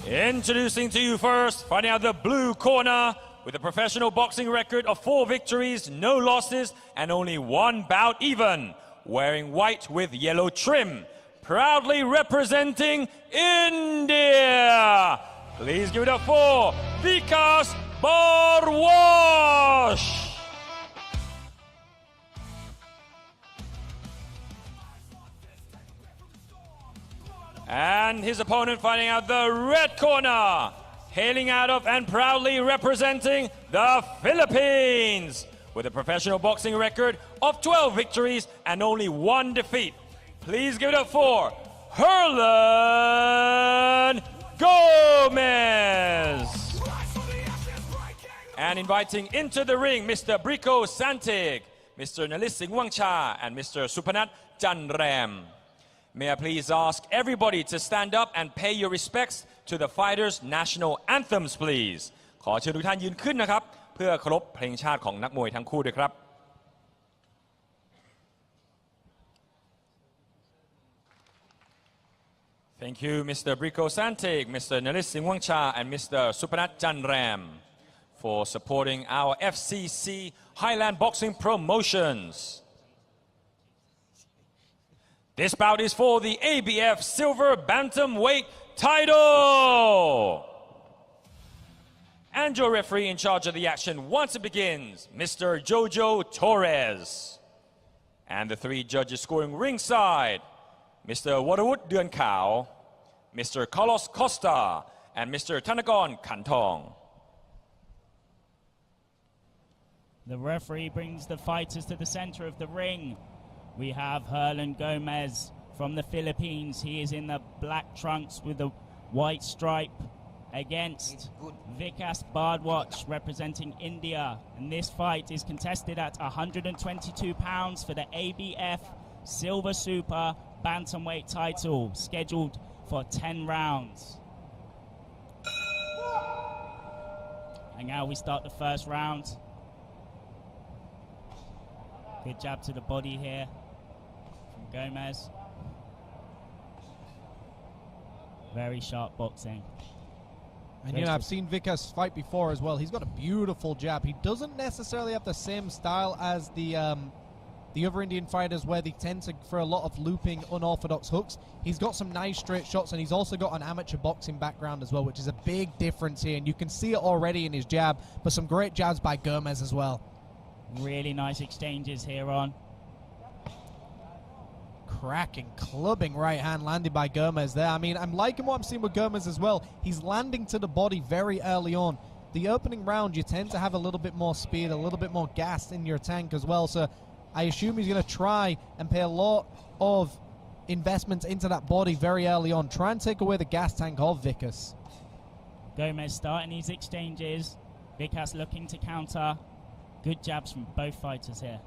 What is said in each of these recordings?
Introducing to you first, fighting out the blue corner with a professional boxing record of 4 victories, no losses, and only 1 bout even. Wearing white with yellow trim, proudly representing India. Please give it up for Vikas Bhardwaj. And his opponent fighting out the red corner, hailing out of and proudly representing the Philippines with a professional boxing record of 12 victories and only 1 defeat. Please give it up for Herlan Gomez. And inviting into the ring Mr. Vikas Bhardwaj, Mr. Nalising Wangcha, and Mr. Supanat Janram. May I please ask everybody to stand up and pay your respects to the fighters' national anthems, please. ขอเชิญทุกท่านยืนขึ้นนะครับเพื่อเคารพเพลงชาติของนักมวยทั้งคู่ด้วยครับ Thank you, Mr. Vikas Bhardwaj, Mr. Nalising Wangcha, and Mr. Supanat Janram for supporting our FCC Highland Boxing Promotions. This bout is for the ABF Silver Bantamweight title. And your referee in charge of the action once it begins, Mr. Jojo Torres. And the 3 judges scoring ringside, Mr. Waterwood Duan Kao, Mr. Carlos Costa, and Mr. Thanakorn Kantong. The referee brings the fighters to the center of the ring. We have Herlan Gomez from the Philippines. He is in the black trunks with the white stripe against Vikas Bhardwaj representing India. And this fight is contested at 122 pounds for the ABF Silver Super Bantamweight title, scheduled for 10 rounds. And now we start the first round. Good jab to the body here from Gomez. Very sharp boxing. And you know, I've seen Vikas fight before as well. He's got a beautiful jab. He doesn't necessarily have the same style as the other Indian fighters where they tend to for a lot of looping, unorthodox hooks. He's got some nice straight shots, and he's also got an amateur boxing background as well, which is a big difference here. And you can see it already in his jab, but some great jabs by Gomez as well. Really nice exchanges here on. Cracking, clubbing right hand landed by Gomez there. I mean, I'm liking what I'm seeing with Gomez as well. He's landing to the body very early on. The opening round, you tend to have a little bit more speed, a little bit more gas in your tank as well. So I assume he's going to try and pay a lot of investments into that body very early on. Try and take away the gas tank of Vikas. Gomez starting these exchanges. Vikas looking to counter. Good jabs from both fighters here.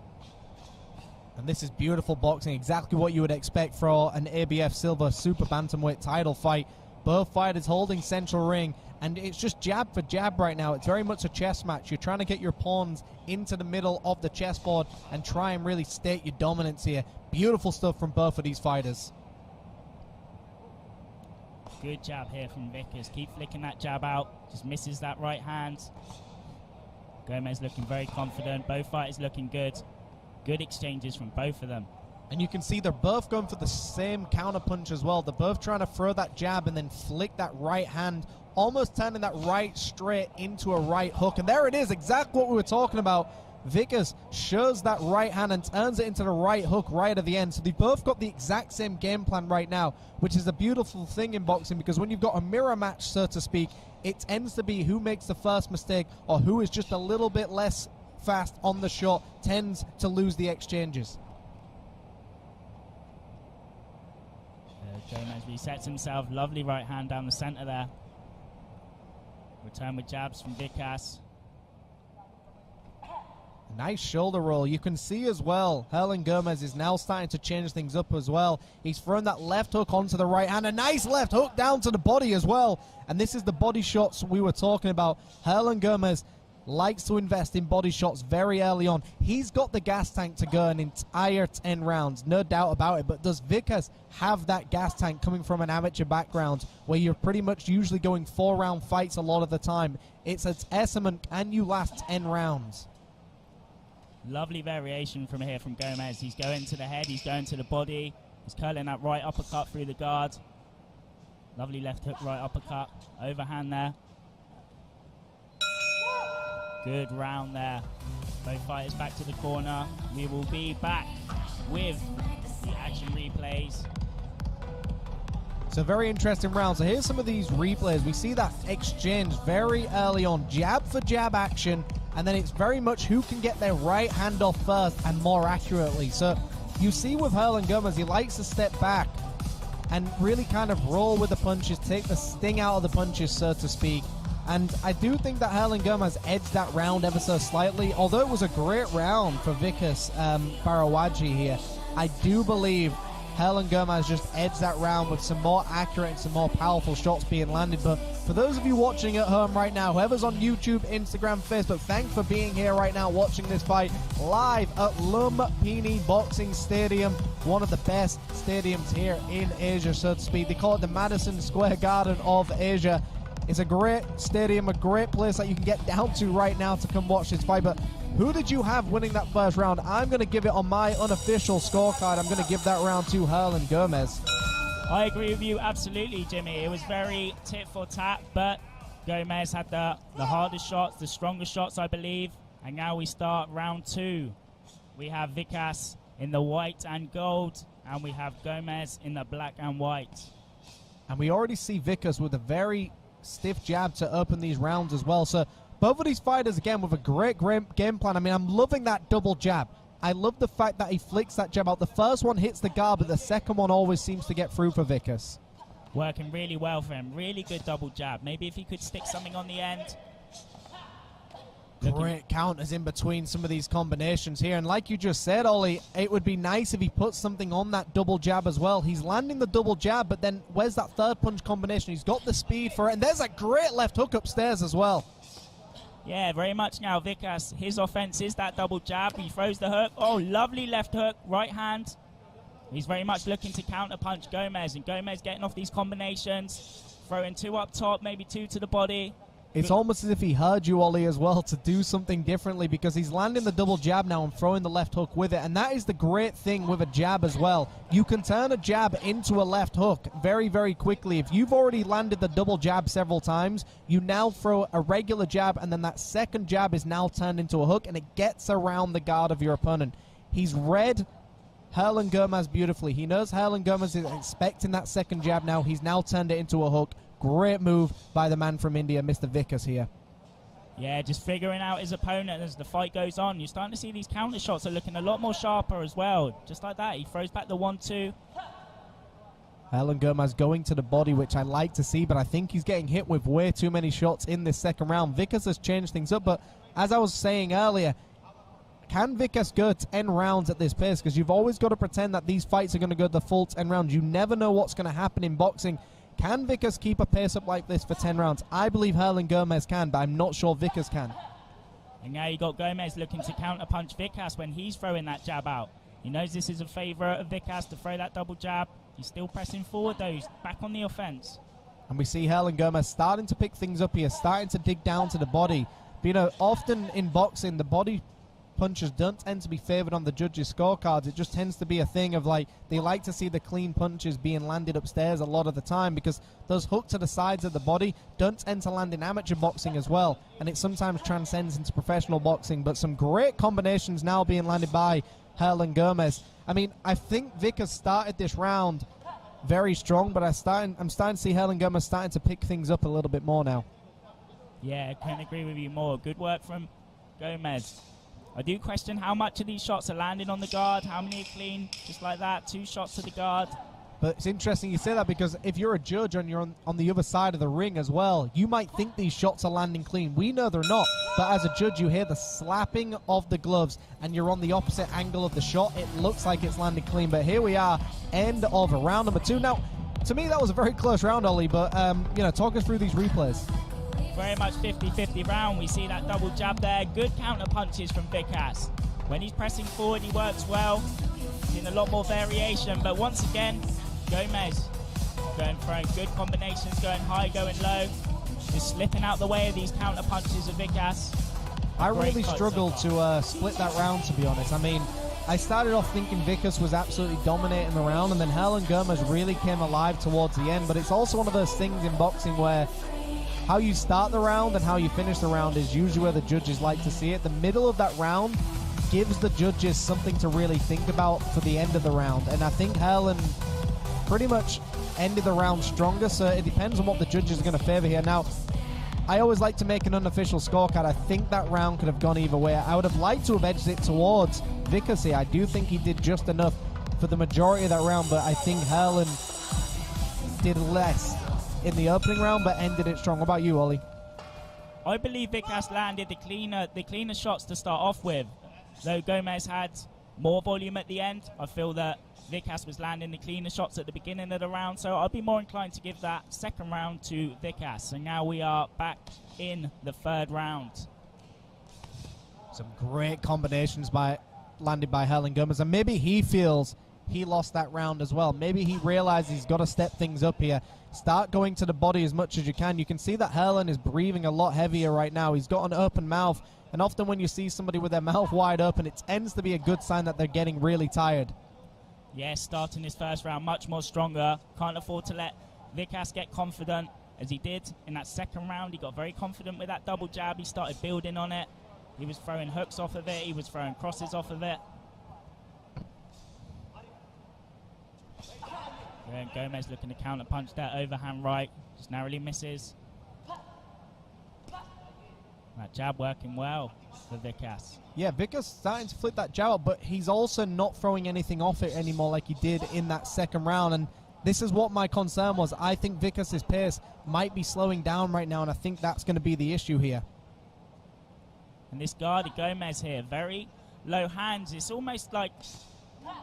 And this is beautiful boxing, exactly what you would expect for an ABF Silver Super Bantamweight title fight. Both fighters holding central ring, and it's just jab for jab right now. It's very much a chess match. You're trying to get your pawns into the middle of the chessboard and try and really state your dominance here. Beautiful stuff from both of these fighters. Good jab here from Vikas. Keep flicking that jab out. Just misses that right hand. Gomez looking very confident. Both fighters looking good. Good exchanges from both of them. And you can see they're both going for the same counter punch as well. They're both trying to throw that jab and then flick that right hand, almost turning that right straight into a right hook. And there it is, exactly what we were talking about. Vikas shows that right hand and turns it into the right hook right at the end. So they've both got the exact same game plan right now, which is a beautiful thing in boxing, because when you've got a mirror match, so to speak, it tends to be who makes the first mistake or who is just a little bit less fast on the shot tends to lose the exchanges. Gomez resets himself. Lovely right hand down the center there. Return with jabs from Vikas. Nice shoulder roll. You can see as well, Herlan Gomez is now starting to change things up as well. He's thrown that left hook onto the right hand. A nice left hook down to the body as well. And this is the body shots we were talking about. Herlan Gomez likes to invest in body shots very early on. He's got the gas tank to go an entire 10 rounds, no doubt about it. But does Vikas have that gas tank coming from an amateur background where you're pretty much usually going 4-round fights a lot of the time? It's a testament, can you last 10 rounds? Lovely variation from here from Gomez. He's going to the head, he's going to the body. He's curling that right uppercut through the guard. Lovely left hook, right uppercut. Overhand there. Good round there. Both fighters back to the corner. We will be back with the action replays. So very interesting round. So here's some of these replays. We see that exchange very early on. Jab for jab action. And then it's very much who can get their right hand off first and more accurately. So you see with Herlan Gomez, he likes to step back and really kind of roll with the punches, take the sting out of the punches, so to speak. And I do think that Herlan Gomez edged that round ever so slightly. Although it was a great round for Vikas Bhardwaj here, I do believe Herlan Gomez just edged that round with some more accurate and some more powerful shots being landed. But for those of you watching at home right now, whoever's on YouTube, Instagram, Facebook, thanks for being here right now watching this fight live at Lumpini Boxing Stadium, one of the best stadiums here in Asia, so to speak. They call it the Madison Square Garden of Asia. It's a great stadium, a great place that you can get down to right now to come watch this fight. But who did you have winning that first round? I'm going to give it on my unofficial scorecard. I'm going to give that round to Herlan Gomez. I agree with you absolutely, Jimmy. It was very tit for tat, but Gomez had the hardest shots, the strongest shots, I believe. And now we start round 2. We have Vikas in the white and gold, and we have Gomez in the black and white. And we already see Vikas with a very stiff jab to open these rounds as well. So both of these fighters, again, with a great game plan. I mean, I'm loving that double jab. I love the fact that he flicks that jab out. The first one hits the guard, but the second one always seems to get through for Vikas. Working really well for him. Really good double jab. Maybe if he could stick something on the end. Great counters in between some of these combinations here. And like you just said, Ollie, it would be nice if he put something on that double jab as well. He's landing the double jab, but then where's that third punch combination? He's got the speed for it. And there's a great left hook upstairs as well. Yeah, very much now. Vikas, his offense is that double jab. He throws the hook. Oh, lovely left hook, right hand. He's very much looking to counter punch Gomez. And Gomez getting off these combinations. Throwing 2 up top, maybe 2 to the body. It's almost as if he heard you, Ollie, as well, to do something differently, because he's landing the double jab now and throwing the left hook with it. And that is the great thing with a jab as well. You can turn a jab into a left hook very, very quickly. If you've already landed the double jab several times, you now throw a regular jab, and then that second jab is now turned into a hook, and it gets around the guard of your opponent. He's read Herlan Gomez beautifully. He knows Herlan Gomez is expecting that second jab now. He's now turned it into a hook. Great move by the man from India, Mr. Vikas here. Yeah, just figuring out his opponent as the fight goes on. You're starting to see these counter shots are looking a lot more sharper as well. Just like that, he throws back the 1-2. Herlan Gomez going to the body, which I like to see, but I think he's getting hit with way too many shots in this second round. Vikas has changed things up, but as I was saying earlier, can Vikas go 10 rounds at this pace? Because you've always got to pretend that these fights are going to go the full 10 rounds. You never know what's going to happen in boxing. Can Vikas keep a pace up like this for 10 rounds? I believe Herlan Gomez can, but I'm not sure Vikas can. And now you got Gomez looking to counter-punch Vikas when he's throwing that jab out. He knows this is a favourite of Vikas to throw that double jab. He's still pressing forward, though. He's back on the offence. And we see Herlan Gomez starting to pick things up here, starting to dig down to the body. But, you know, often in boxing, the body punches don't tend to be favoured on the judges' scorecards. It just tends to be a thing of, like, they like to see the clean punches being landed upstairs a lot of the time, because those hooks to the sides of the body don't tend to land in amateur boxing as well, and it sometimes transcends into professional boxing. But some great combinations now being landed by Herlan Gomez. I mean, I think Vikas started this round very strong, but I'm starting to see Herlan Gomez starting to pick things up a little bit more now. Yeah, I couldn't agree with you more. Good work from Gomez. I do question how much of these shots are landing on the guard, how many are clean, just like that, 2 shots to the guard. But it's interesting you say that, because if you're a judge and you're on the other side of the ring as well, you might think these shots are landing clean. We know they're not, but as a judge you hear the slapping of the gloves and you're on the opposite angle of the shot. It looks like it's landed clean, but here we are, end of round number 2. Now, to me that was a very close round, Ollie, but you know, talk us through these replays. very much 50-50 round. We see that double jab there. Good counter punches from Vikas. When he's pressing forward, he works well. Seen a lot more variation, but once again, Gomez throwing good combinations, going high, going low, just slipping out the way of these counter punches of Vikas. I really struggled to split that round, to be honest. I mean, I started off thinking Vikas was absolutely dominating the round, and then Herlan Gomez really came alive towards the end. But it's also one of those things in boxing where how you start the round and how you finish the round is usually where the judges like to see it. The middle of that round gives the judges something to really think about for the end of the round. And I think Herlan pretty much ended the round stronger, so it depends on what the judges are going to favor here. Now, I always like to make an unofficial scorecard. I think that round could have gone either way. I would have liked to have edged it towards Vikas here. I do think he did just enough for the majority of that round, but I think Herlan did less in the opening round, but ended it strong. What about you, Ollie? I believe Vikas landed the cleaner shots to start off with. Though Gomez had more volume at the end, I feel that Vikas was landing the cleaner shots at the beginning of the round, so I'd be more inclined to give that second round to Vikas. And now we are back in the third round. Some great combinations landed by Herlan Gomez, and maybe he feels he lost that round as well. Maybe he realizes he's got to step things up here. Start going to the body as much as you can. You can see that Herlan is breathing a lot heavier right now. He's got an open mouth, and often when you see somebody with their mouth wide open, it tends to be a good sign that they're getting really tired. Yes, starting this first round much more stronger. Can't afford to let Vikas get confident as he did in that second round. He got very confident with that double jab. He started building on it. He was throwing hooks off of it. He was throwing crosses off of it. And Gomez looking to counter punch that overhand right. Just narrowly misses. That jab working well for Vikas. Yeah, Vikas starting to flip that jab up, but he's also not throwing anything off it anymore like he did in that second round. And this is what my concern was. I think Vikas' pace might be slowing down right now, and I think that's going to be the issue here. And this guard, Gomez here, very low hands. It's almost like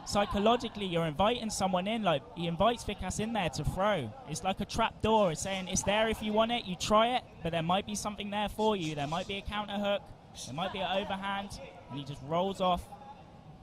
psychologically you're inviting someone in, like he invites Vikas in there to throw. It's like a trap door. It's saying it's there if you want it, you try it, but there might be something there for you. There might be a counter hook, there might be an overhand, and he just rolls off.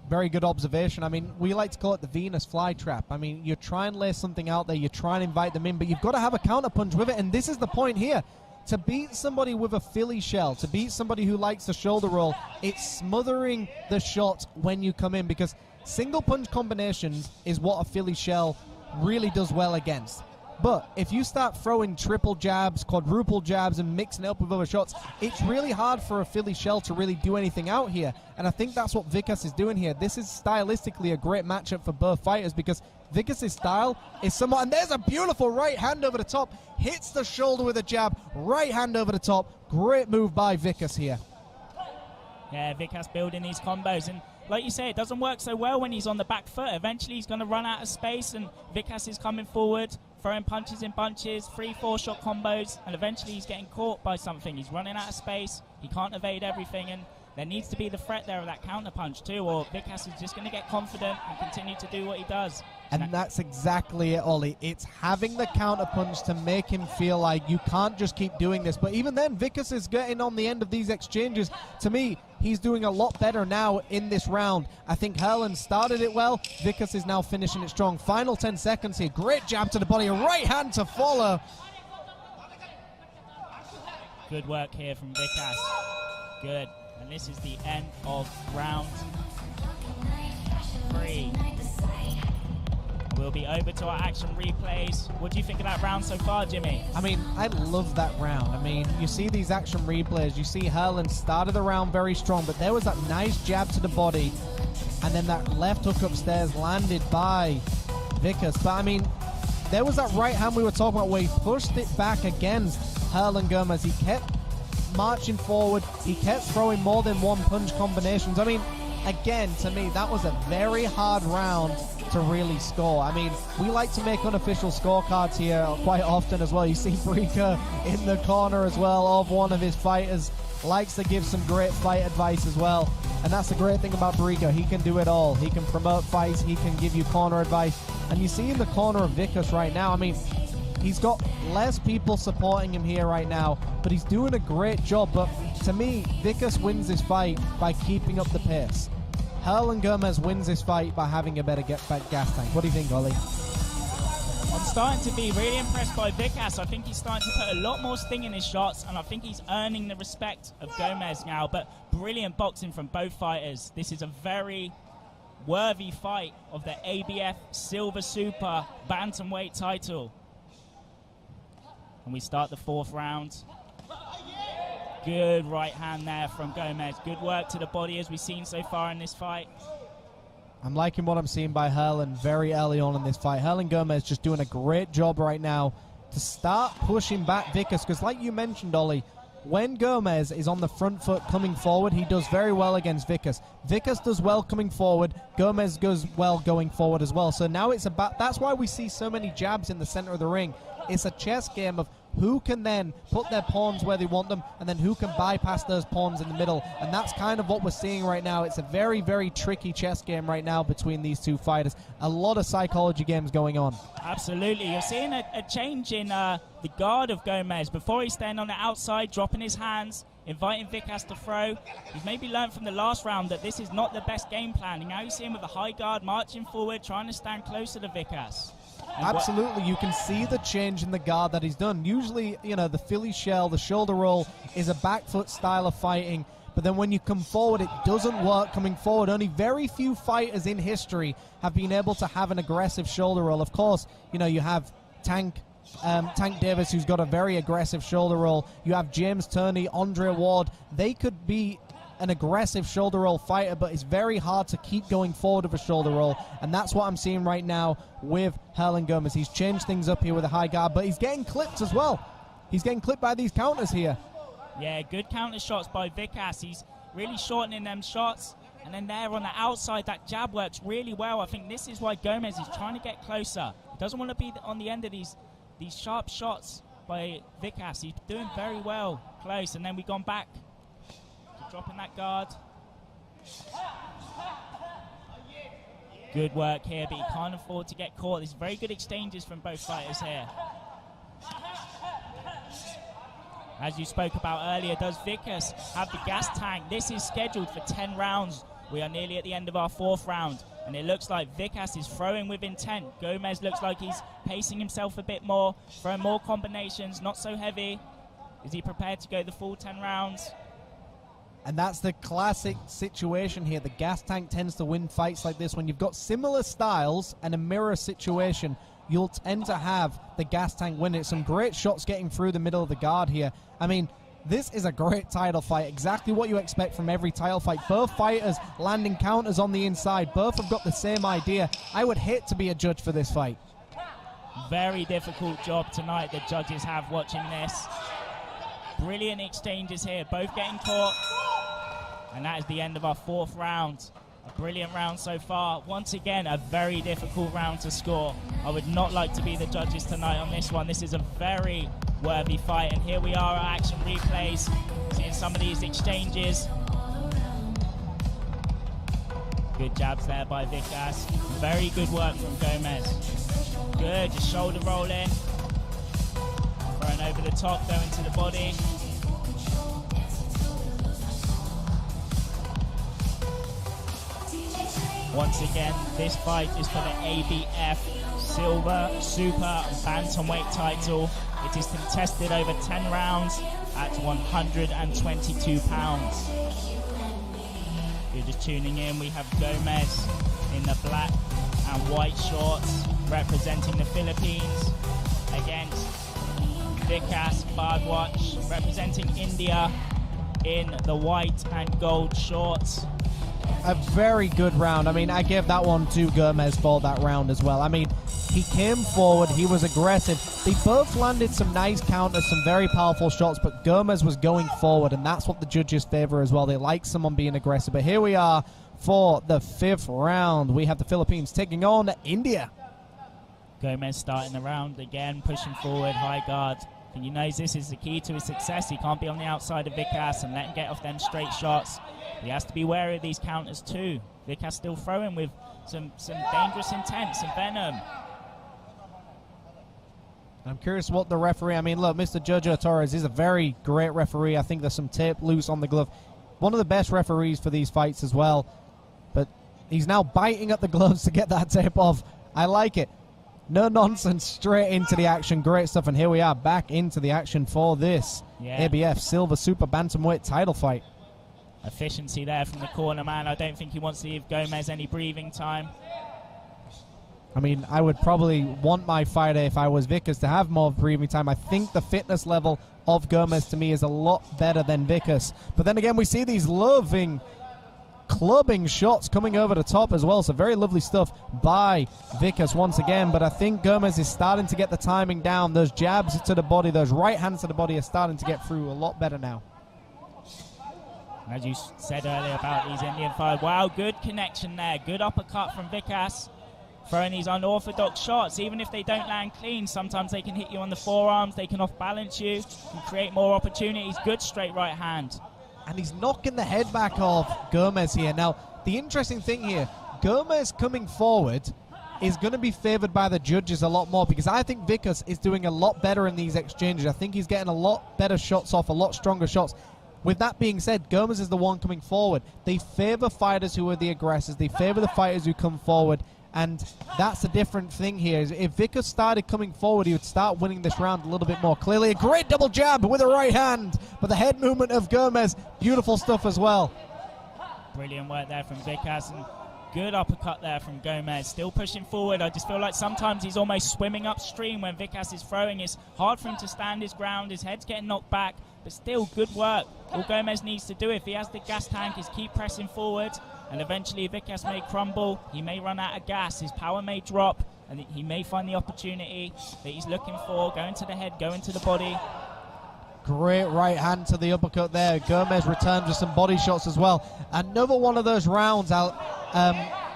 Very good observation. I mean, we like to call it the Venus flytrap. I mean, you try and lay something out there, you try and invite them in, but you've got to have a counter punch with it, and this is the point here. To beat somebody with a Philly shell, to beat somebody who likes the shoulder roll, it's smothering the shot when you come in, because single punch combinations is what a Philly shell really does well against. But if you start throwing triple jabs, quadruple jabs, and mixing it up with other shots, it's really hard for a Philly shell to really do anything out here. And I think that's what Vikas is doing here. This is stylistically a great matchup for both fighters, because Vikas' style is somewhat... And there's a beautiful right hand over the top. Hits the shoulder with a jab. Right hand over the top. Great move by Vikas here. Yeah, Vikas building these combos. And like you say, it doesn't work so well when he's on the back foot. Eventually he's going to run out of space, and Vikas is coming forward, throwing punches in bunches, 3-4 shot combos, and eventually he's getting caught by something. He's running out of space. He can't evade everything, and there needs to be the threat there of that counter punch too, or Vikas is just going to get confident and continue to do what he does. And that's exactly it, Ollie. It's having the counter punch to make him feel like you can't just keep doing this. But even then, Vikas is getting on the end of these exchanges. To me, he's doing a lot better now in this round. I think Herlan started it well. Vikas is now finishing it strong. Final 10 seconds here. Great jab to the body. A right hand to follow. Good work here from Vikas. Good. And this is the end of round 3. We'll be over to our action replays. What do you think of that round so far, Jimmy? I mean, I love that round. I mean, you see these action replays. You see Herlan started the round very strong, but there was that nice jab to the body, and then that left hook upstairs landed by Vikas. But, I mean, there was that right hand we were talking about where he pushed it back against Herlan Gomez. He kept marching forward. He kept throwing more than one punch combinations. I mean, again, to me, that was a very hard round to really score. I mean, we like to make unofficial scorecards here quite often as well. You see Brika in the corner as well of one of his fighters. Likes to give some great fight advice as well. And that's the great thing about Brika. He can do it all. He can promote fights. He can give you corner advice. And you see in the corner of Vikas right now, I mean, He's got less people supporting him here right now, but he's doing a great job. But to me, Vikas wins this fight by keeping up the pace. Herlan Gomez wins this fight by having a better gas tank. What do you think, Ollie? I'm starting to be really impressed by Vikas. I think he's starting to put a lot more sting in his shots, and I think he's earning the respect of Gomez now. But brilliant boxing from both fighters. This is a very worthy fight of the ABF Silver Super Bantamweight title. And we start the 4th round. Good right hand there from Gomez. Good work to the body as we've seen so far in this fight. I'm liking what I'm seeing by Herlan very early on in this fight. Herlan Gomez just doing a great job right now to start pushing back Vikas, because like you mentioned, Ollie, when Gomez is on the front foot coming forward, he does very well against Vikas. Vikas does well coming forward. Gomez goes well going forward as well. So now it's about, that's why we see so many jabs in the center of the ring. It's a chess game of who can then put their pawns where they want them, and then who can bypass those pawns in the middle. And that's kind of what we're seeing right now. It's a very, very tricky chess game right now between these two fighters. A lot of psychology games going on. Absolutely. You're seeing a change in the guard of Gomez. Before he's standing on the outside, dropping his hands, inviting Vikas to throw. He's maybe learned from the last round that this is not the best game plan. And now you see him with a high guard, marching forward, trying to stand closer to Vikas. Absolutely, you can see the change in the guard that he's done. Usually, you know, the Philly shell, the shoulder roll is a back foot style of fighting, but then when you come forward, it doesn't work coming forward. Only very few fighters in history have been able to have an aggressive shoulder roll. Of course, you know, you have Tank Davis, who's got a very aggressive shoulder roll. You have James Turney, Andre Ward. They could be an aggressive shoulder roll fighter, but it's very hard to keep going forward with a shoulder roll, and that's what I'm seeing right now with Herlan Gomez. He's changed things up here with a high guard, but he's getting clipped as well. He's getting clipped by these counters here. Yeah, good counter shots by Vikas. He's really shortening them shots, and then there on the outside, that jab works really well. I think this is why Gomez is trying to get closer. He doesn't want to be on the end of these sharp shots by Vikas. He's doing very well close, and then we've gone back, dropping that guard. Good work here, but he can't afford to get caught. There's very good exchanges from both fighters here. As you spoke about earlier, does Vikas have the gas tank? This is scheduled for 10 rounds. We are nearly at the end of our 4th round, and it looks like Vikas is throwing with intent. Gomez looks like he's pacing himself a bit more, throwing more combinations, not so heavy. Is he prepared to go the full 10 rounds? And that's the classic situation here. The gas tank tends to win fights like this. When you've got similar styles and a mirror situation, you'll tend to have the gas tank win it. Some great shots getting through the middle of the guard here. I mean, this is a great title fight. Exactly what you expect from every title fight. Both fighters landing counters on the inside. Both have got the same idea. I would hate to be a judge for this fight. Very difficult job tonight the judges have watching this. Brilliant exchanges here, both getting caught. And that is the end of our 4th round. A brilliant round so far. Once again, a very difficult round to score. I would not like to be the judges tonight on this one. This is a very worthy fight. And here we are at action replays, seeing some of these exchanges. Good jabs there by Vikas. Very good work from Gomez. Good, just shoulder rolling. Throwing over the top, going to the body. Once again, this fight is for the ABF Silver Super Bantamweight title. It is contested over 10 rounds at 122 pounds. If you're just tuning in, we have Gomez in the black and white shorts representing the Philippines against Vikas Bhardwaj representing India in the white and gold shorts. A very good round. I mean, I gave that one to Gomez for that round as well. I mean, he came forward, he was aggressive. They both landed some nice counters, some very powerful shots, but Gomez was going forward, and that's what the judges favor as well. They like someone being aggressive. But here we are for the 5th round. We have the Philippines taking on India. Gomez starting the round again, pushing forward, high guard. And he knows this is the key to his success. He can't be on the outside of Vikas and let him get off them straight shots. He has to be wary of these counters too. Vikas still throwing with some dangerous intent, some venom. I'm curious what the referee, I mean, look, Mr. Jojo Torres is a very great referee. I think there's some tape loose on the glove. One of the best referees for these fights as well. But he's now biting at the gloves to get that tape off. I like it. No nonsense, straight into the action. Great stuff. And here we are back into the action for this ABF Silver Super Bantamweight title fight. Efficiency there from the corner man. I don't think he wants to give Gomez any breathing time. I mean, I would probably want my fighter, if I was Vikas, to have more breathing time. I think the fitness level of Gomez, to me, is a lot better than Vikas. But then again, we see these loving, clubbing shots coming over the top as well. So very lovely stuff by Vikas once again. But I think Gomez is starting to get the timing down. Those jabs to the body, those right hands to the body are starting to get through a lot better now. As you said earlier about these Indian fighters, wow, good connection there. Good uppercut from Vikas. Throwing these unorthodox shots, even if they don't land clean, sometimes they can hit you on the forearms, they can off-balance you, and create more opportunities. Good straight right hand. And he's knocking the head back off Gomez here. Now, the interesting thing here, Gomez coming forward is going to be favored by the judges a lot more, because I think Vikas is doing a lot better in these exchanges. I think he's getting a lot better shots off, a lot stronger shots. With that being said, Gomez is the one coming forward. They favor fighters who are the aggressors. They favor the fighters who come forward. And that's a different thing here. If Vikas started coming forward, he would start winning this round a little bit more clearly. A great double jab with a right hand. But the head movement of Gomez, beautiful stuff as well. Brilliant work there from Vikas. And good uppercut there from Gomez. Still pushing forward. I just feel like sometimes he's almost swimming upstream when Vikas is throwing. It's hard for him to stand his ground. His head's getting knocked back. But still, good work. All Gomez needs to do, if he has the gas tank, is keep pressing forward. And eventually Vikas may crumble, he may run out of gas, his power may drop, and he may find the opportunity that he's looking for, going to the head, going to the body. Great right hand to the uppercut there. Gomez returns with some body shots as well. Another one of those rounds out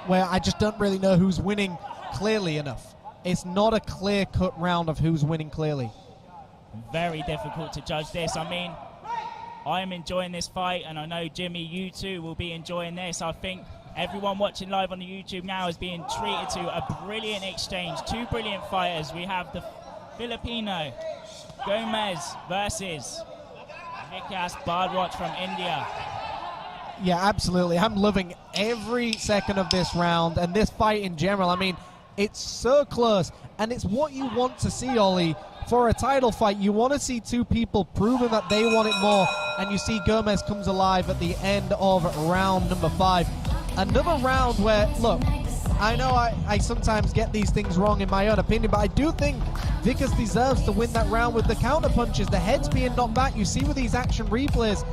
where I just don't really know who's winning clearly enough. It's not a clear-cut round of who's winning clearly. Very difficult to judge this. I mean, I am enjoying this fight, and I know, Jimmy, you too will be enjoying this. I think everyone watching live on the YouTube now is being treated to a brilliant exchange. Two brilliant fighters. We have the Filipino Gomez versus Vikas Bhardwaj from India. Yeah, absolutely. I'm loving every second of this round and this fight in general. I mean, it's so close, and it's what you want to see, Ollie. For a title fight, you want to see two people proving that they want it more, and you see Gomez comes alive at the end of round number 5. Another round where, look, I know I sometimes get these things wrong in my own opinion, but I do think Vikas deserves to win that round with the counter punches. The head's being knocked back. You see with these action replays,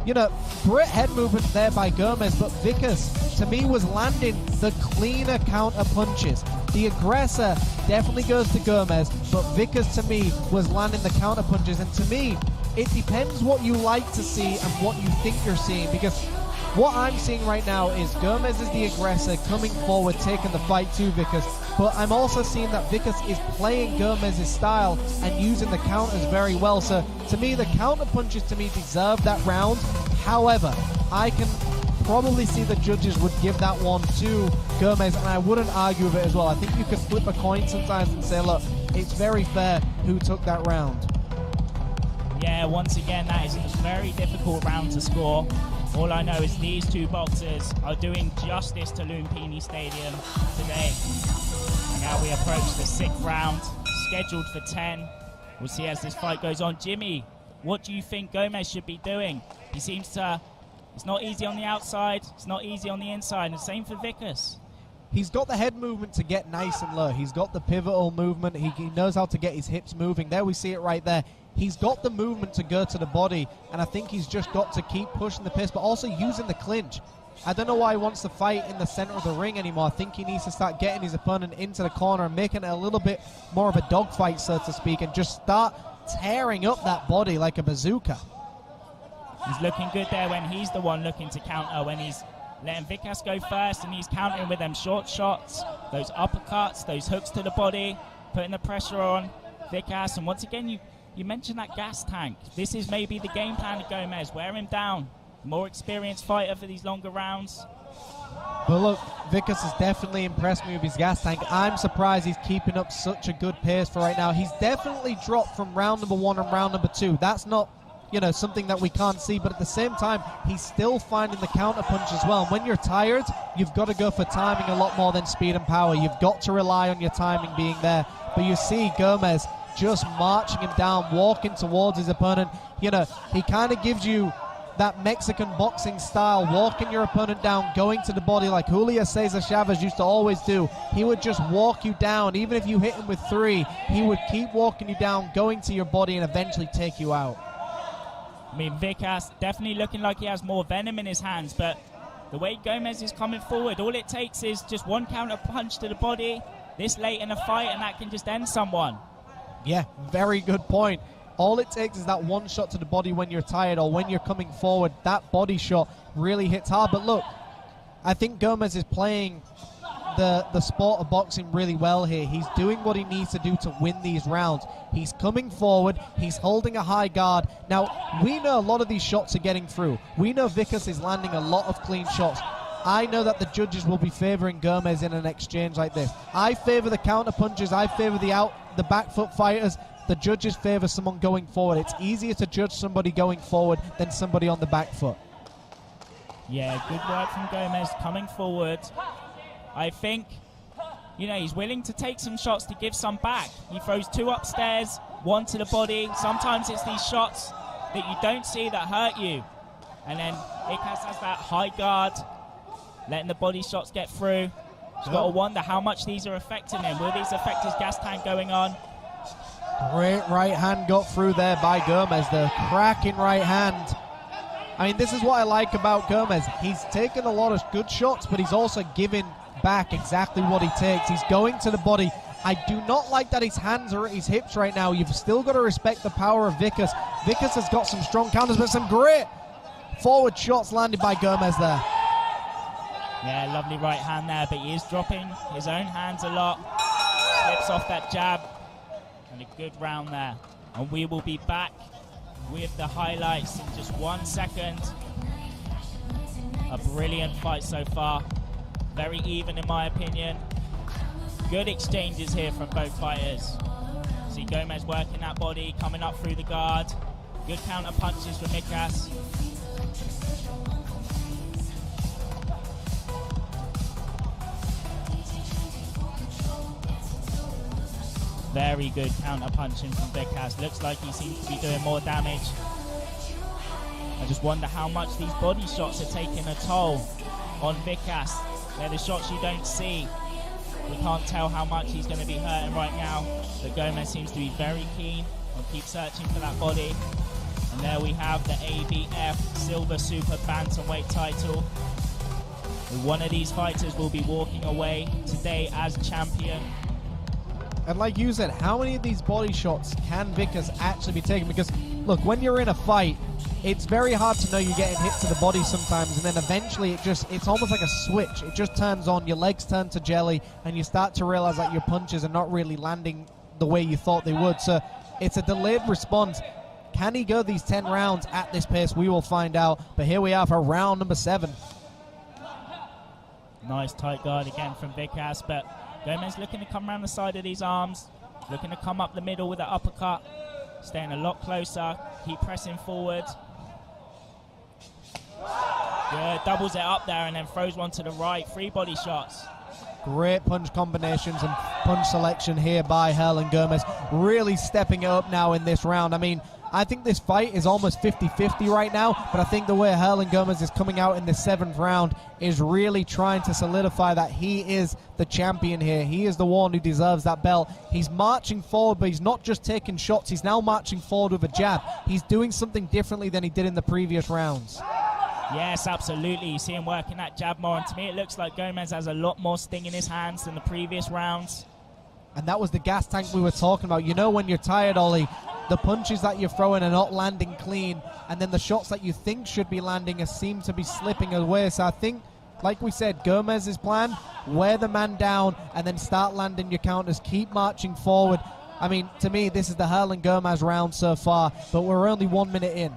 you know, great head movement there by Gomez, but Vikas, to me, was landing the cleaner counter punches. The aggressor definitely goes to Gomez, but Vikas, to me, was landing the counter punches. And to me, it depends what you like to see and what you think you're seeing, because what I'm seeing right now is Gomez is the aggressor coming forward, taking the fight to Vikas, but I'm also seeing that Vikas is playing Gomez's style and using the counters very well. So to me, the counter punches to me deserve that round. However, I can probably see the judges would give that one to Gomez, and I wouldn't argue with it as well. I think you could flip a coin sometimes and say, look, it's very fair who took that round. Yeah, once again, that is a very difficult round to score. All I know is these two boxers are doing justice to Lumpini Stadium today. And now we approach the 6th round, scheduled for 10. We'll see as this fight goes on. Jimmy, what do you think Gomez should be doing? He seems to... It's not easy on the outside, it's not easy on the inside, and the same for Vikas. He's got the head movement to get nice and low. He's got the pivotal movement. He knows how to get his hips moving. There we see it right there. He's got the movement to go to the body, and I think he's just got to keep pushing the pace, but also using the clinch. I don't know why he wants to fight in the center of the ring anymore. I think he needs to start getting his opponent into the corner and making it a little bit more of a dogfight, so to speak, and just start tearing up that body like a bazooka. He's looking good there when he's the one looking to counter, when he's letting Vikas go first and he's countering with them short shots, those uppercuts, those hooks to the body, putting the pressure on Vikas. And once again, you mentioned that gas tank. This is maybe the game plan of Gomez. Wear him down. More experienced fighter for these longer rounds. But look, Vikas has definitely impressed me with his gas tank. I'm surprised he's keeping up such a good pace for right now. He's definitely dropped from round number 1 and round number 2. That's not, you know, something that we can't see, but at the same time, he's still finding the counter punch as well. And when you're tired, you've got to go for timing a lot more than speed and power. You've got to rely on your timing being there. But you see Gomez just marching him down, walking towards his opponent. You know, he kind of gives you that Mexican boxing style, walking your opponent down, going to the body like Julio Cesar Chavez used to always do. He would just walk you down. Even if you hit him with 3, he would keep walking you down, going to your body, and eventually take you out. I mean, Vikas definitely looking like he has more venom in his hands, but the way Gomez is coming forward, all it takes is just one counter punch to the body this late in a fight, and that can just end someone. Yeah, very good point. All it takes is that one shot to the body when you're tired or when you're coming forward. That body shot really hits hard. But look, I think Gomez is playing the sport of boxing really well here. He's doing what he needs to do to win these rounds. He's coming forward. He's holding a high guard. Now, we know a lot of these shots are getting through. We know Vikas is landing a lot of clean shots. I know that the judges will be favoring Gomez in an exchange like this. I favor the counter punches. I favor the back foot fighters. The judges favor someone going forward. It's easier to judge somebody going forward than somebody on the back foot. Yeah, good work from Gomez coming forward. I think, you know, he's willing to take some shots to give some back. He throws 2 upstairs, 1 to the body. Sometimes it's these shots that you don't see that hurt you. And then Vikas has that high guard, letting the body shots get through. He's got to wonder how much these are affecting him. Will these affect his gas tank going on? Great right hand got through there by Gomez. The cracking right hand. I mean, this is what I like about Gomez. He's taken a lot of good shots, but he's also giving back exactly what he takes. He's going to the body. I do not like that his hands are at his hips right now. You've still got to respect the power of Vikas. Vikas has got some strong counters, but some great forward shots landed by Gomez there. Yeah, lovely right hand there, but he is dropping his own hands a lot. Slips off that jab. And a good round there. And we will be back with the highlights in just 1 second. A brilliant fight so far. Very even in my opinion. Good exchanges here from both fighters. See Gomez working that body, coming up through the guard. Good counter punches from Vikas. Very good counter punching from Vikas. Looks like he seems to be doing more damage. I just wonder how much these body shots are taking a toll on Vikas. They're the shots you don't see. We can't tell how much he's going to be hurting right now. But Gomez seems to be very keen and keep searching for that body. And there we have the ABF Silver Super Bantamweight title. One of these fighters will be walking away today as champion. And like you said, how many of these body shots can Vikas actually be taking? Because, look, when you're in a fight, it's very hard to know you're getting hit to the body sometimes, and then eventually it's almost like a switch. It just turns on, your legs turn to jelly, and you start to realize that your punches are not really landing the way you thought they would. So it's a delayed response. Can he go these 10 rounds at this pace? We will find out. But here we are for round number 7. Nice tight guard again from Vikas, but Gomez looking to come around the side of these arms, looking to come up the middle with an uppercut, staying a lot closer, keep pressing forward. Good, doubles it up there and then throws one to the right, 3 body shots. Great punch combinations and punch selection here by Herlan Gomez. Really stepping it up now in this round. I mean, I think this fight is almost 50-50 right now, but I think the way Herlan Gomez is coming out in the 7th round is really trying to solidify that he is the champion here. He is the one who deserves that belt. He's marching forward, but he's not just taking shots. He's now marching forward with a jab. He's doing something differently than he did in the previous rounds. Yes, absolutely. You see him working that jab more, and to me it looks like Gomez has a lot more sting in his hands than the previous rounds. And that was the gas tank we were talking about. You know, when you're tired, Ollie, the punches that you're throwing are not landing clean, and then the shots that you think should be landing seem to be slipping away. So I think, like we said, Gomez's plan, wear the man down and then start landing your counters, keep marching forward. I mean, to me, this is the Herlan Gomez round so far, but we're only 1 minute in.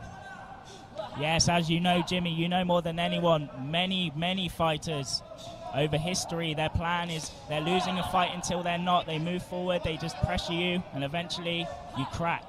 Yes, as you know, Jimmy, you know more than anyone, many fighters over history, their plan is they're losing a fight until they're not. They move forward, they just pressure you, and eventually you crack.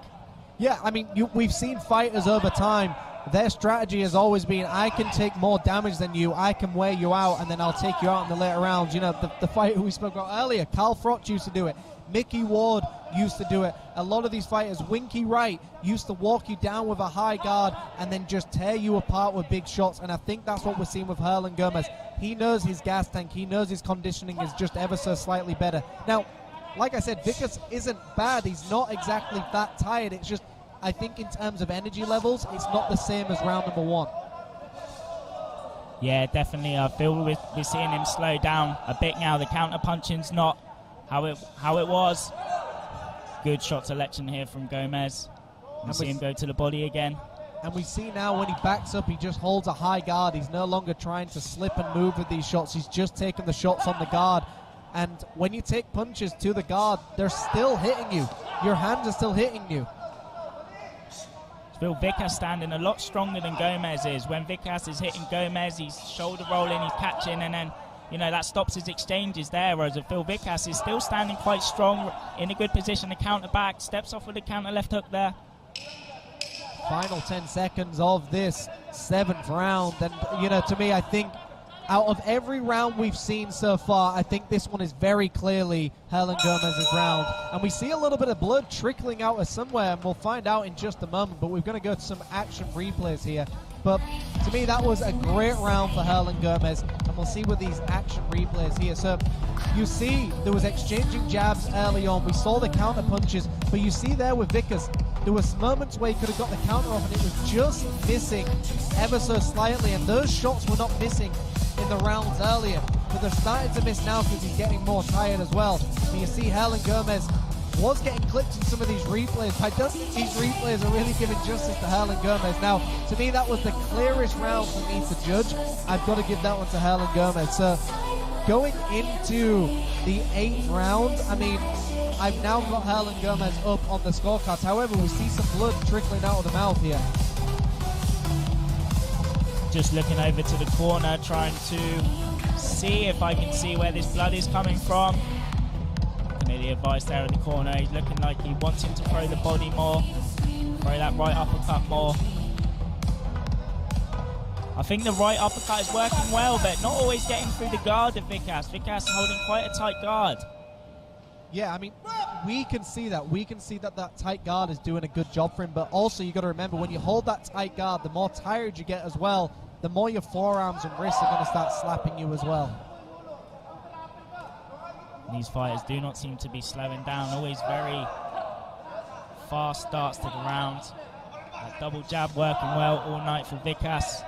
Yeah, I mean, we've seen fighters over time. Their strategy has always been, I can take more damage than you, I can wear you out, and then I'll take you out in the later rounds. You know, the fight we spoke about earlier, Carl Froch used to do it. Mickey Ward used to do it. A lot of these fighters, Winky Wright, used to walk you down with a high guard and then just tear you apart with big shots. And I think that's what we're seeing with Herlan Gomez. He knows his gas tank. He knows his conditioning is just ever so slightly better. Now, like I said, Vikas isn't bad. He's not exactly that tired. It's just, I think in terms of energy levels, it's not the same as round number one. Yeah, definitely. I feel we're seeing him slow down a bit now. The counter-punching's not how it was. Good shot selection here from Gomez. We see him go to the body again. And we see now when he backs up, he just holds a high guard. He's no longer trying to slip and move with these shots. He's just taking the shots on the guard. And when you take punches to the guard, they're still hitting you. Your hands are still hitting you. I feel Vikas standing a lot stronger than Gomez is. When Vikas is hitting Gomez, he's shoulder rolling, he's catching, and then, you know, that stops his exchanges there. Whereas I feel Vikas is still standing quite strong, in a good position to counter back, steps off with a counter left hook there. Final 10 seconds of this 7th round. And, you know, to me, I think out of every round we've seen so far, I think this one is very clearly Herlan Gomez's round. And we see a little bit of blood trickling out of somewhere, and we'll find out in just a moment. But we're going to go to some action replays here. But to me, that was a great round for Herlan Gomez, and we'll see with these action replays here. So you see there was exchanging jabs early on. We saw the counter punches, but you see there with Vikas, there was moments where he could have got the counter off, and it was just missing ever so slightly. And those shots were not missing in the rounds earlier, but they're starting to miss now because he's getting more tired as well. And you see Herlan Gomez was getting clipped in some of these replays. I don't think these replays are really giving justice to Herlan Gomez. Now, to me, that was the clearest round for me to judge. I've got to give that one to Herlan Gomez. So, going into the 8th round, I mean, I've now got Herlan Gomez up on the scorecards. However, we see some blood trickling out of the mouth here. Just looking over to the corner, trying to see if I can see where this blood is coming from. The advice there in the corner, he's looking like he wants him to throw the body more, throw that right uppercut more. I think the right uppercut is working well, but not always getting through the guard of Vikas. Vikas holding quite a tight guard. Yeah, I mean, we can see that. We can see that that tight guard is doing a good job for him, but also you got to remember, when you hold that tight guard, the more tired you get as well, the more your forearms and wrists are going to start slapping you as well. These fighters do not seem to be slowing down. Always very fast starts to the round. That double jab working well all night for Vikas.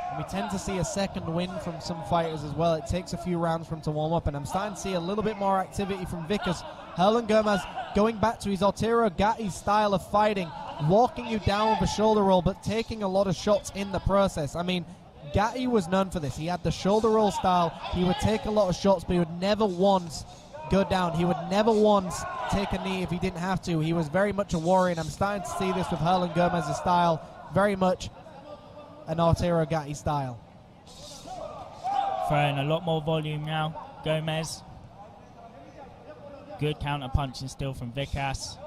And we tend to see a second win from some fighters as well. It takes a few rounds for him to warm up, and I'm starting to see a little bit more activity from Vikas. Herlan Gomez going back to his Arturo Gatti style of fighting, walking you down with a shoulder roll, but taking a lot of shots in the process. I mean, Gatti was known for this. He had the shoulder roll style. He would take a lot of shots, but he would never once go down. He would never once take a knee if he didn't have to. He was very much a warrior, and I'm starting to see this with Herlan Gomez's style. Very much an Arturo Gatti style. Throwing a lot more volume now, Gomez. Good counter punching still from Vikas.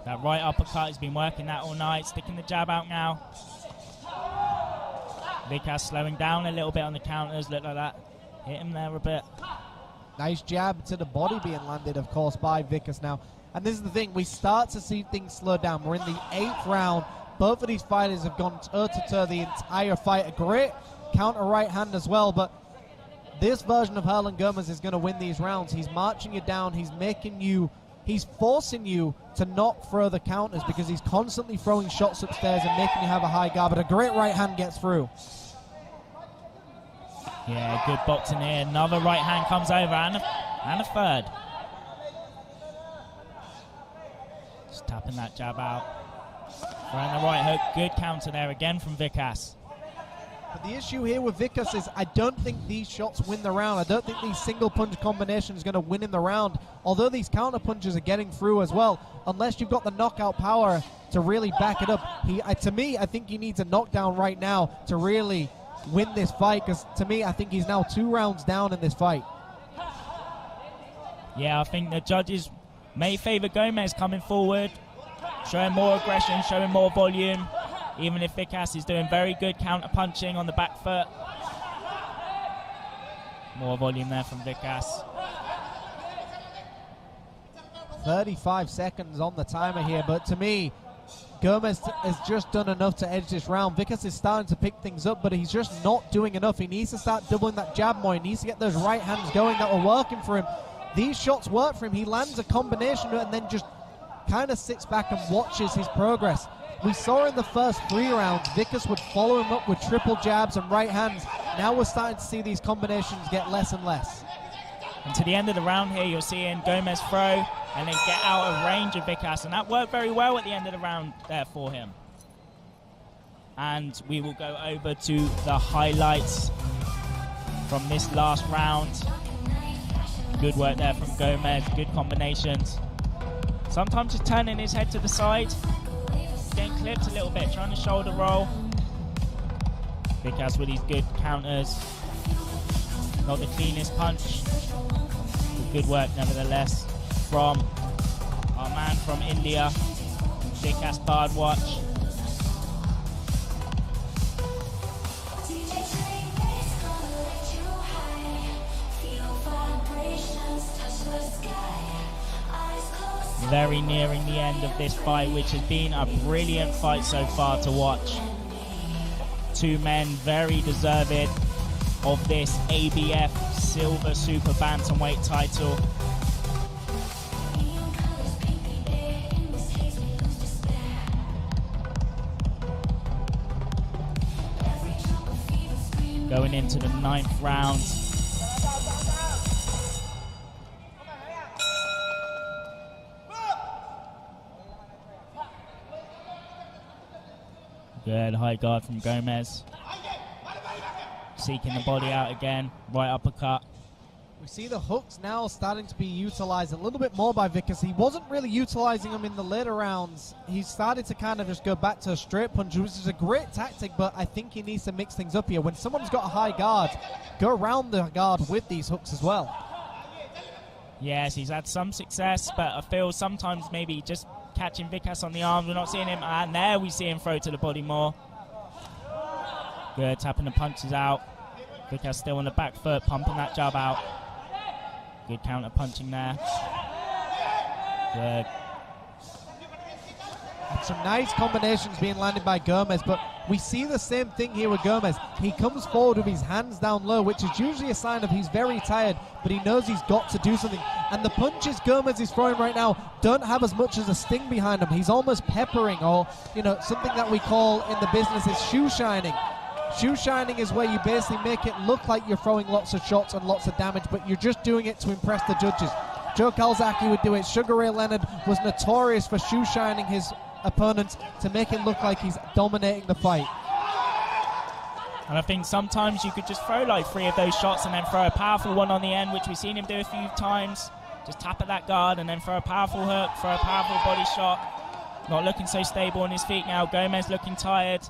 That right uppercut, he's been working that all night, sticking the jab out now. Vikas slowing down a little bit on the counters, look like that. Hit him there a bit. Nice jab to the body being landed, of course, by Vikas now. And this is the thing, we start to see things slow down. We're in the 8th round. Both of these fighters have gone toe-to-toe the entire fight. A great counter right hand as well, but this version of Herlan Gomez is going to win these rounds. He's marching you down, he's forcing you to not throw the counters because he's constantly throwing shots upstairs and making you have a high guard, but a great right hand gets through. Yeah, good boxing here. Another right hand comes over, and a third. Just tapping that jab out. Throwing the right hook. Good counter there again from Vikas. But the issue here with Vikas is I don't think these shots win the round. I don't think these single punch combinations are going to win in the round. Although these counter punches are getting through as well, unless you've got the knockout power to really back it up. To me, I think he needs a knockdown right now to really win this fight, because to me, I think he's now 2 rounds down in this fight. Yeah, I think the judges may favor Gomez coming forward, showing more aggression, showing more volume, even if Vikas is doing very good counter-punching on the back foot. More volume there from Vikas. 35 seconds on the timer here, but to me, Gomez has just done enough to edge this round. Vikas is starting to pick things up, but he's just not doing enough. He needs to start doubling that jab more. He needs to get those right hands going that were working for him. These shots work for him. He lands a combination and then just kind of sits back and watches his progress. We saw in the first 3 rounds, Vikas would follow him up with triple jabs and right hands. Now we're starting to see these combinations get less and less. And to the end of the round here, you're seeing Gomez throw and then get out of range of Vikas, and that worked very well at the end of the round there for him. And we will go over to the highlights from this last round. Good work there from Gomez, good combinations. Sometimes just turning his head to the side, getting clipped a little bit, trying to shoulder roll. Vikas with these good counters. Not the cleanest punch, but good work nevertheless from our man from India, Vikas Bhardwaj. Very nearing the end of this fight, which has been a brilliant fight so far to watch. 2 men very deserving of this ABF Silver Super Bantamweight title. Going into the 9th round. Good high guard from Gomez. Seeking the body out again. Right uppercut. We see the hooks now starting to be utilized a little bit more by Vikas. He wasn't really utilizing them in the later rounds. He started to kind of just go back to a straight punch, which is a great tactic, but I think he needs to mix things up here. When someone's got a high guard, go around the guard with these hooks as well. Yes, he's had some success, but I feel sometimes maybe just catching Vikas on the arms. We're not seeing him, and there we see him throw to the body more. Good, tapping the punches out. Vikas still on the back foot, pumping that jab out. Good counter punching there. Good. Some nice combinations being landed by Gomez, but we see the same thing here with Gomez. He comes forward with his hands down low, which is usually a sign of he's very tired, but he knows he's got to do something. And the punches Gomez is throwing right now don't have as much as a sting behind them. He's almost peppering, or, you know, something that we call in the business is shoe shining. Shoe shining is where you basically make it look like you're throwing lots of shots and lots of damage, but you're just doing it to impress the judges. Joe Calzaghe would do it. Sugar Ray Leonard was notorious for shoe shining his opponents to make it look like he's dominating the fight. And I think sometimes you could just throw like 3 of those shots and then throw a powerful one on the end, which we've seen him do a few times. Just tap at that guard and then throw a powerful hook, throw a powerful body shot. Not looking so stable on his feet now. Gomez looking tired.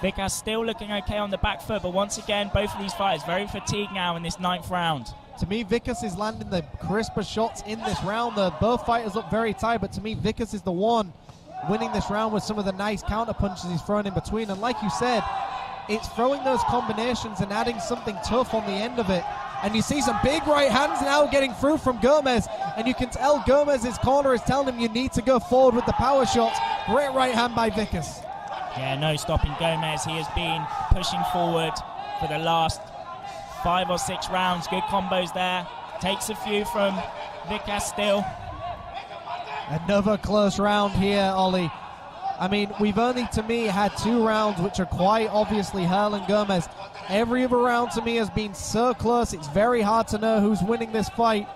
Vikas still looking okay on the back foot, but once again, both of these fighters very fatigued now in this 9th round. To me, Vikas is landing the crisper shots in this round. Both fighters look very tired, but to me, Vikas is the one winning this round with some of the nice counter punches he's throwing in between. And like you said, it's throwing those combinations and adding something tough on the end of it. And you see some big right hands now getting through from Gomez, and you can tell Gomez's corner is telling him you need to go forward with the power shots. Great right hand by Vikas. Yeah, no stopping Gomez. He has been pushing forward for the last 5 or 6 rounds. Good combos there. Takes a few from Vikas still. Another close round here, Ollie. I mean, we've only, to me, had 2 rounds which are quite obviously Herlan Gomez. Every other round, to me, has been so close. It's very hard to know who's winning this fight.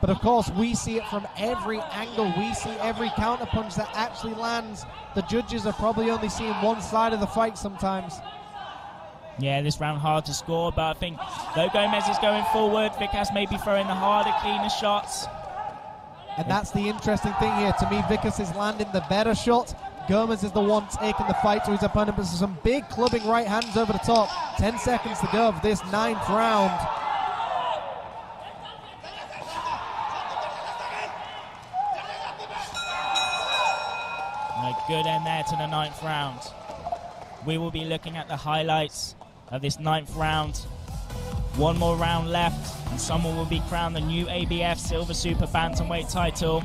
But, of course, we see it from every angle. We see every counterpunch that actually lands. The judges are probably only seeing one side of the fight sometimes. Yeah, this round hard to score, but I think though Gomez is going forward, Vikas may be throwing the harder, cleaner shots. And that's the interesting thing here. To me, Vikas is landing the better shot. Gomez is the one taking the fight to his opponent, but some big clubbing right hands over the top. 10 seconds to go of this 9th round. A good end there to the 9th round. We will be looking at the highlights of this 9th round. One more round left, and someone will be crowned the new ABF Silver Super Bantamweight title.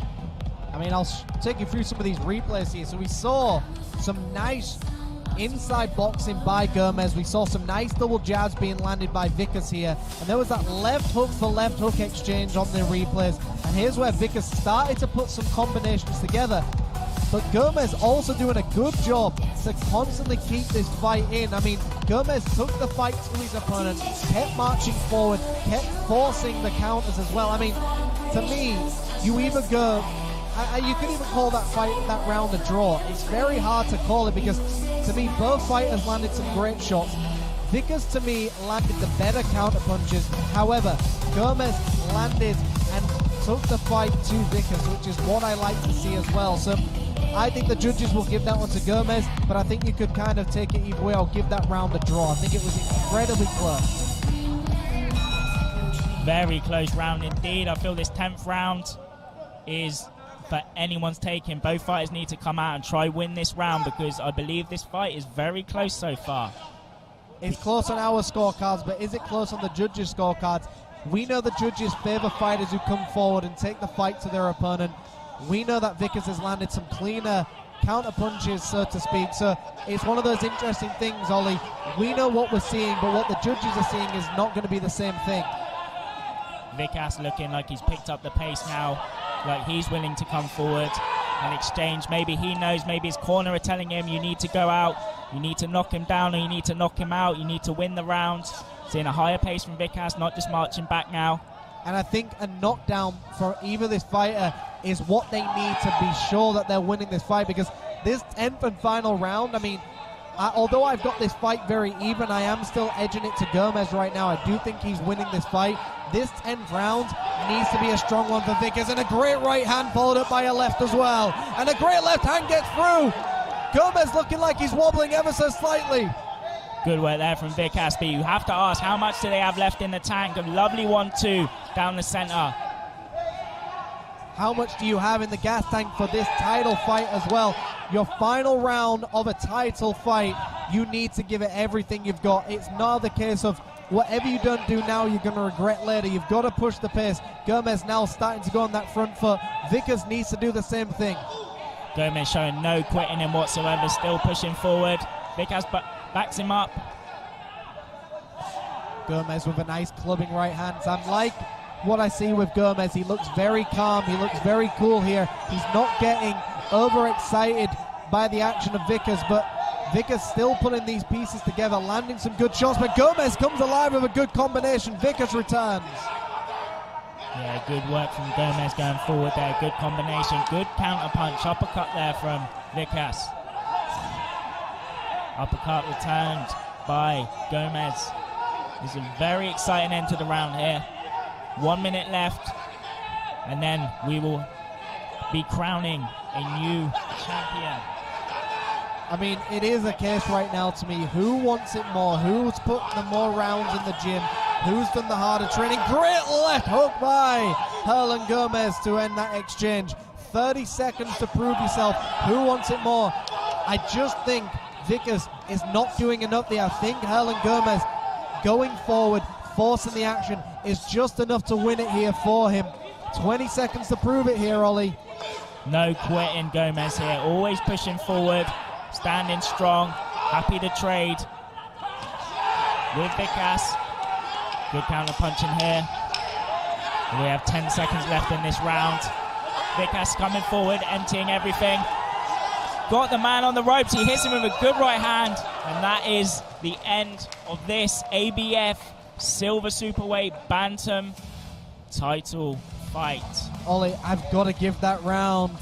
I mean, I'll take you through some of these replays here. So we saw some nice inside boxing by Gomez. We saw some nice double jabs being landed by Vikas here. And there was that left hook for left hook exchange on the replays. And here's where Vikas started to put some combinations together. But Gomez also doing a good job to constantly keep this fight in. I mean, Gomez took the fight to his opponent, kept marching forward, kept forcing the counters as well. I mean, to me, you either go... you could even call that fight, that round, a draw. It's very hard to call it because, to me, both fighters landed some great shots. Vikas, to me, landed the better counter punches. However, Gomez landed and took the fight to Vikas, which is what I like to see as well. So I think the judges will give that one to Gomez, but I think you could kind of take it either way or give that round a draw. I think it was incredibly close. Very close round indeed. I feel this 10th round is for anyone's taking. Both fighters need to come out and try win this round because I believe this fight is very close so far. It's close on our scorecards, but is it close on the judges' scorecards? We know the judges favor fighters who come forward and take the fight to their opponent. We know that Vikas has landed some cleaner counter punches, so to speak. So it's one of those interesting things, Ollie. We know what we're seeing, but what the judges are seeing is not going to be the same thing. Vikas looking like he's picked up the pace now, like he's willing to come forward and exchange. Maybe he knows, maybe his corner are telling him you need to go out, you need to knock him down, or you need to knock him out, you need to win the round. Seeing a higher pace from Vikas, not just marching back now. And I think a knockdown for either this fighter is what they need to be sure that they're winning this fight, because this 10th and final round, I mean, although I've got this fight very even, I am still edging it to Gomez right now. I do think he's winning this fight. This 10th round needs to be a strong one for Vikas, and a great right hand followed up by a left as well. And a great left hand gets through. Gomez looking like he's wobbling ever so slightly. Good work there from Vikas, but you have to ask, how much do they have left in the tank? A lovely 1-2 down the center. How much do you have in the gas tank for this title fight as well? Your final round of a title fight, you need to give it everything you've got. It's not the case of whatever you don't do now, you're going to regret later. You've got to push the pace. Gomez now starting to go on that front foot. Vikas needs to do the same thing. Gomez showing no quitting him whatsoever, still pushing forward. Vikas backs him up. Gomez with a nice clubbing right hand. I'm like what I see with Gomez. He looks very calm. He looks very cool here. He's not getting overexcited by the action of Vikas, but Vikas still putting these pieces together, landing some good shots, but Gomez comes alive with a good combination. Vikas returns. Yeah, good work from Gomez going forward there. Good combination, good counter punch, uppercut there from Vikas. Uppercut returned by Gomez. This is a very exciting end to the round here. 1 minute left, and then we will be crowning a new champion. I mean, it is a case right now to me. Who wants it more? Who's put the more rounds in the gym? Who's done the harder training? Great left hook by Herlan Gomez to end that exchange. 30 seconds to prove yourself. Who wants it more? I just think Vikas is not doing enough there. I think Herlan Gomez going forward, forcing the action, is just enough to win it here for him. 20 seconds to prove it here, Ollie. No quitting Gomez here. Always pushing forward. Standing strong, happy to trade with Vikas. Good counter punching here. We have 10 seconds left in this round. Vikas coming forward, emptying everything. Got the man on the ropes. He hits him with a good right hand. And that is the end of this ABF Silver Superweight Bantam title fight. Ollie, I've got to give that round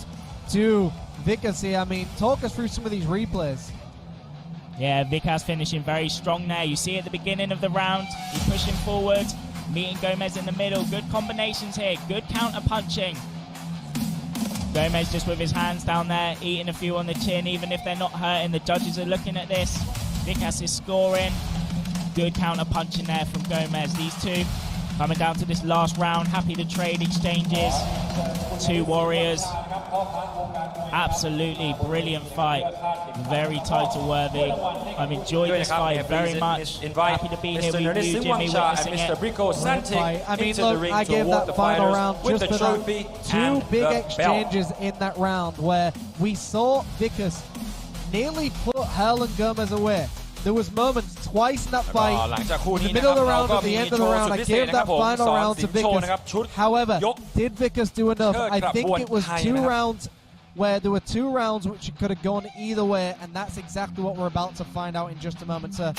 to Vikas here. I mean, talk us through some of these replays. Yeah, Vikas finishing very strong there. You see at the beginning of the round, he's pushing forward, meeting Gomez in the middle. Good combinations here, good counter punching. Gomez just with his hands down there, eating a few on the chin, even if they're not hurting. The judges are looking at this. Vikas is scoring. Good counter punching there from Gomez. These two coming down to this last round, happy to trade exchanges. Two warriors. Absolutely brilliant fight. Very title worthy. I've enjoyed this fight very much. Happy to be here with you, Jimmy, witnessing it. I mean, look, I gave that final round just for that. Two big exchanges in that round where we saw Vikas nearly put Herlan Gomez away. There was moments twice in that fight, in the middle of the round, at the end of the round. I gave that final round to Vikas. However, did Vikas do enough? I think it was 2 rounds where there were 2 rounds which could have gone either way, and that's exactly what we're about to find out in just a moment. So,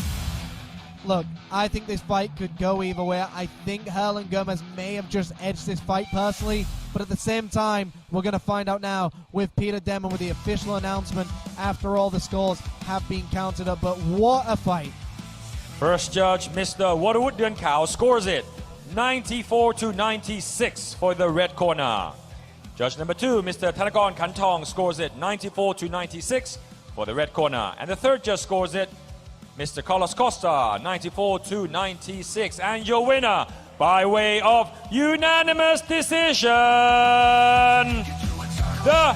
look, I think this fight could go either way. I think Herlan Gomez may have just edged this fight personally, but at the same time, we're going to find out now with Peter Demon with the official announcement after all the scores have been counted up. But what a fight. First judge, Mr. Waterwood Duan Kao, scores it 94-96 for the red corner. Judge number 2, Mr. Thanakorn Kantong, scores it 94-96 for the red corner. And the third judge scores it, Mr. Carlos Costa, 94-96. And your winner, by way of unanimous decision, the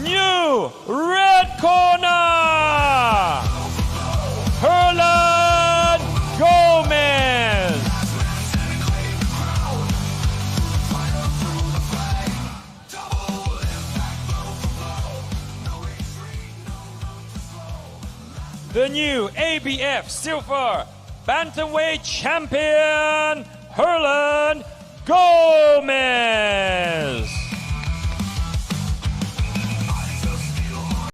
new red corner, Herlan Gomez. The new ABF Silver Bantamweight Champion, Herlan Gomez.